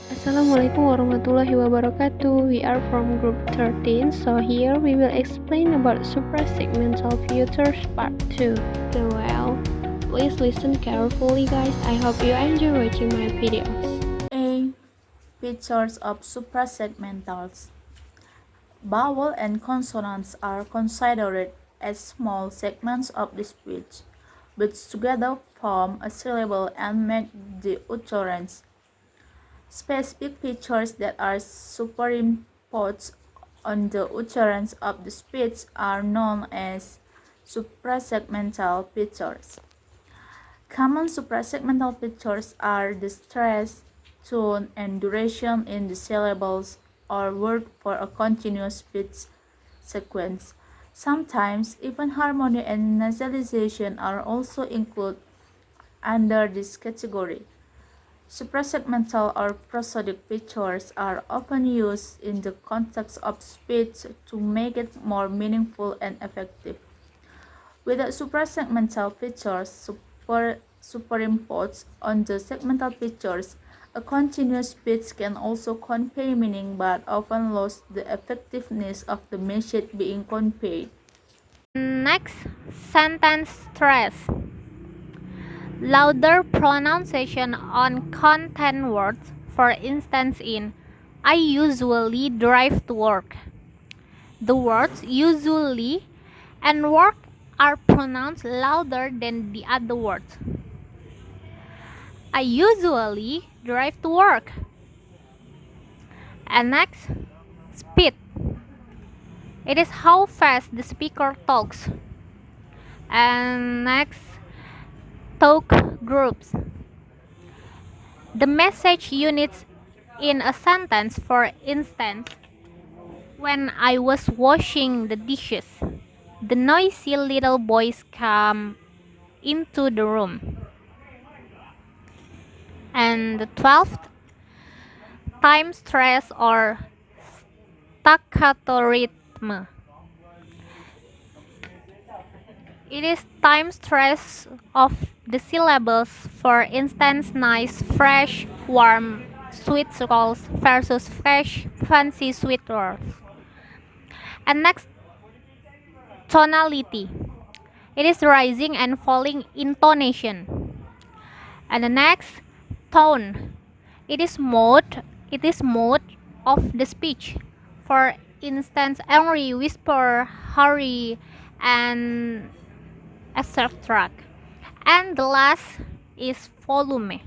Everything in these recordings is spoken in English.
Assalamualaikum warahmatullahi wabarakatuh. We are from group 13, so here we will explain about suprasegmental filters part 2. So please listen carefully guys. I hope you enjoy watching my videos. A. Features of suprasegmentals. Vowel and consonants are considered as small segments of the speech, which together form a syllable and make the utterance. Specific features that are superimposed on the utterance of the speech are known as suprasegmental features. Common suprasegmental features are the stress, tone, and duration in the syllables or word for a continuous speech sequence. Sometimes, even harmony and nasalization are also included under this category. Suprasegmental or prosodic features are often used in the context of speech to make it more meaningful and effective. Without suprasegmental features superimposed on the segmental features, a continuous speech can also convey meaning but often loses the effectiveness of the message being conveyed. Next, sentence stress. Louder pronunciation on content words, for instance, in I usually drive to work. The words usually and work are pronounced louder than the other words. I usually drive to work. And next, speed. It is how fast the speaker talks. And next, talk groups. The message units in a sentence, for instance, when I was washing the dishes, the noisy little boys came into the room. And the 12th, time stress or staccato rhythm. It is time stress of the syllables, for instance, nice, fresh, warm, sweet rolls versus fresh, fancy sweet rolls. And next, tonality. It is rising and falling intonation. And the next, tone. It is mode. It is mode of the speech. For instance, angry, whisper, hurry, and etc. And the last is volume.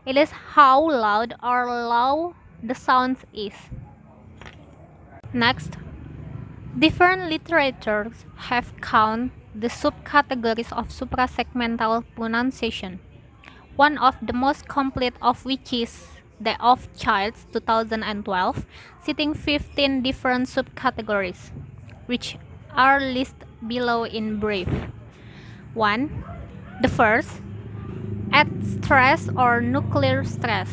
It is how loud or low the sound is. Next, different literatures have counted the subcategories of suprasegmental pronunciation. One of the most complete of which is the of Childs 2012, citing 15 different subcategories, which are listed below in brief. 1. The first, at stress or nuclear stress.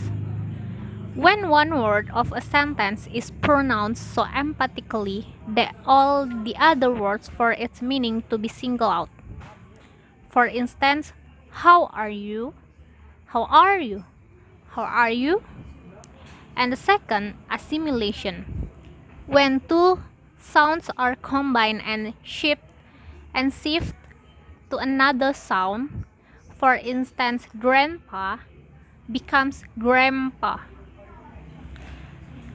When one word of a sentence is pronounced so emphatically that all the other words for its meaning to be singled out. For instance, how are you? How are you? How are you? And the second, assimilation. When two sounds are combined and shift to another sound, for instance, grandpa becomes grandpa.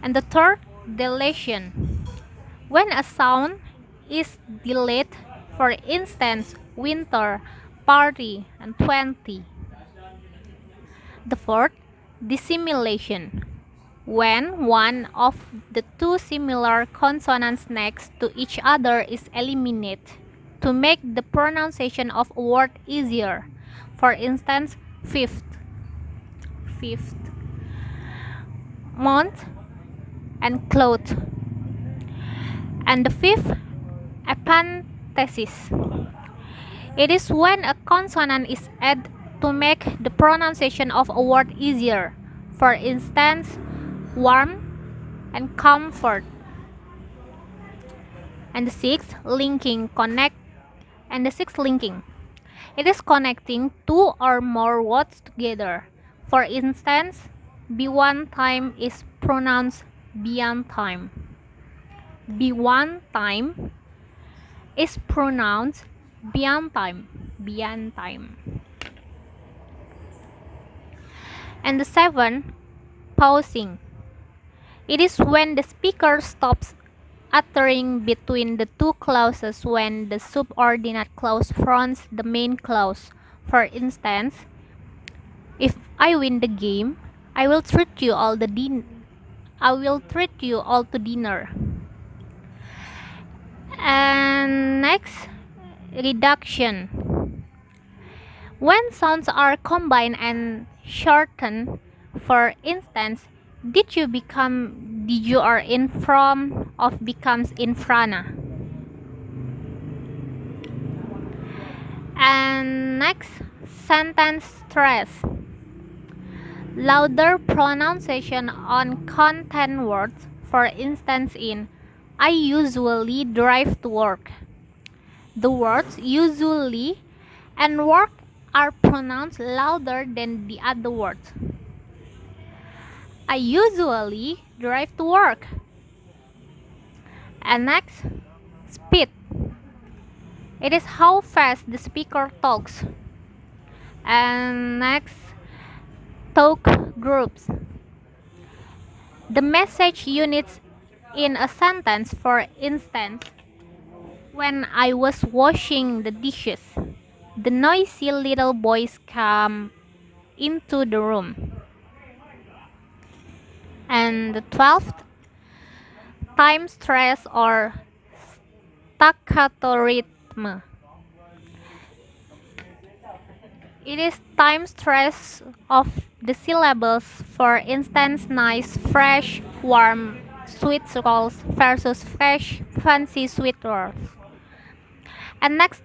And the third, deletion. When a sound is delayed, for instance, winter, party, and 20. The fourth, dissimilation. When one of the two similar consonants next to each other is eliminated to make the pronunciation of a word easier. For instance, fifth, month, and cloth. And the fifth, epenthesis. It is when a consonant is added to make the pronunciation of a word easier. For instance, warm and comfort. And the sixth, linking, connect. And the sixth, linking. It is connecting two or more words together. For instance, B1 time is pronounced Bian time. B1 time is pronounced Bian time. Bian time. And the 7, pausing. It is when the speaker stops uttering between the two clauses when the subordinate clause fronts the main clause. For instance, if I win the game, I will treat you all to dinner. And next, reduction. When sounds are combined and shortened, for instance, did you or in from of becomes in frana. And next, sentence stress. Louder pronunciation on content words, for instance in I usually drive to work. The words usually and work are pronounced louder than the other words. I usually drive to work. And next, speed. It is how fast the speaker talks. And next, talk groups. The message units in a sentence, for instance, when I was washing the dishes, the noisy little boys came into the room. And the 12th, time stress or staccato rhythm. It is time stress of the syllables, for instance, nice, fresh, warm, sweet rolls versus fresh, fancy sweet rolls. And next,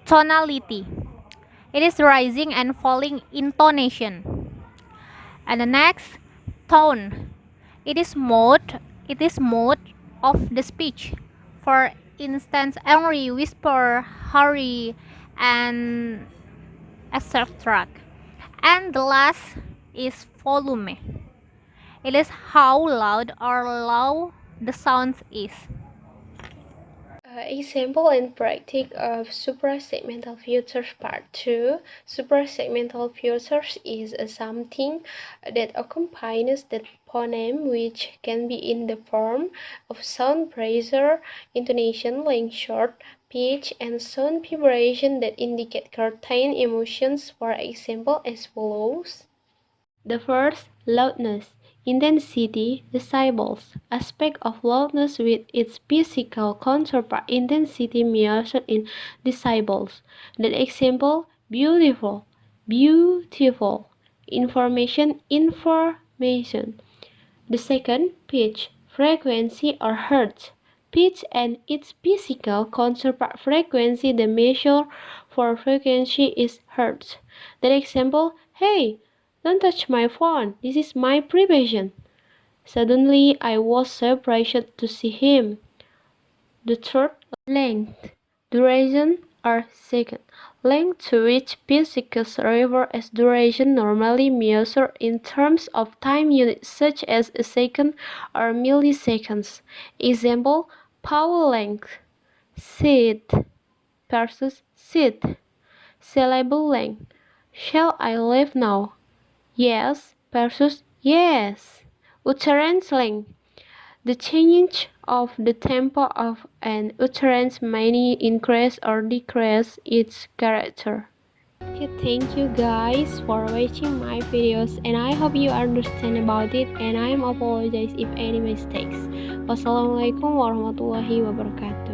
tonality. It is rising and falling intonation. And the next, tone. It is mode of the speech. For instance, angry, whisper, hurry, and etc. And the last is volume. It is how loud or low the sound is. Example and practice of suprasegmental filters part 2. Suprasegmental filters is something that accompanies the phoneme, which can be in the form of sound pressure, intonation, length, short, pitch, and sound vibration that indicate certain emotions. For example, as follows. The first, loudness, intensity, decibels, aspect of loudness with its physical counterpart intensity measured in decibels. The example, beautiful, beautiful, information. The second, pitch, frequency or hertz. Pitch and its physical counterpart frequency, the measure for frequency is hertz. The example, hey, don't touch my phone, this is my privation. Suddenly I was surprised to see him. The third, length, duration or second. Length to which physicists refer as duration, normally measured in terms of time units such as a second or milliseconds. Example, power length, seat versus seat. Syllable length, shall I leave now? Yes versus yes. Utterance length, the change of the tempo of an utterance may increase or decrease its character. Okay, thank you guys for watching my videos, and I hope you understand about it, and I apologize if any mistakes. Wassalamualaikum warahmatullahi wabarakatuh.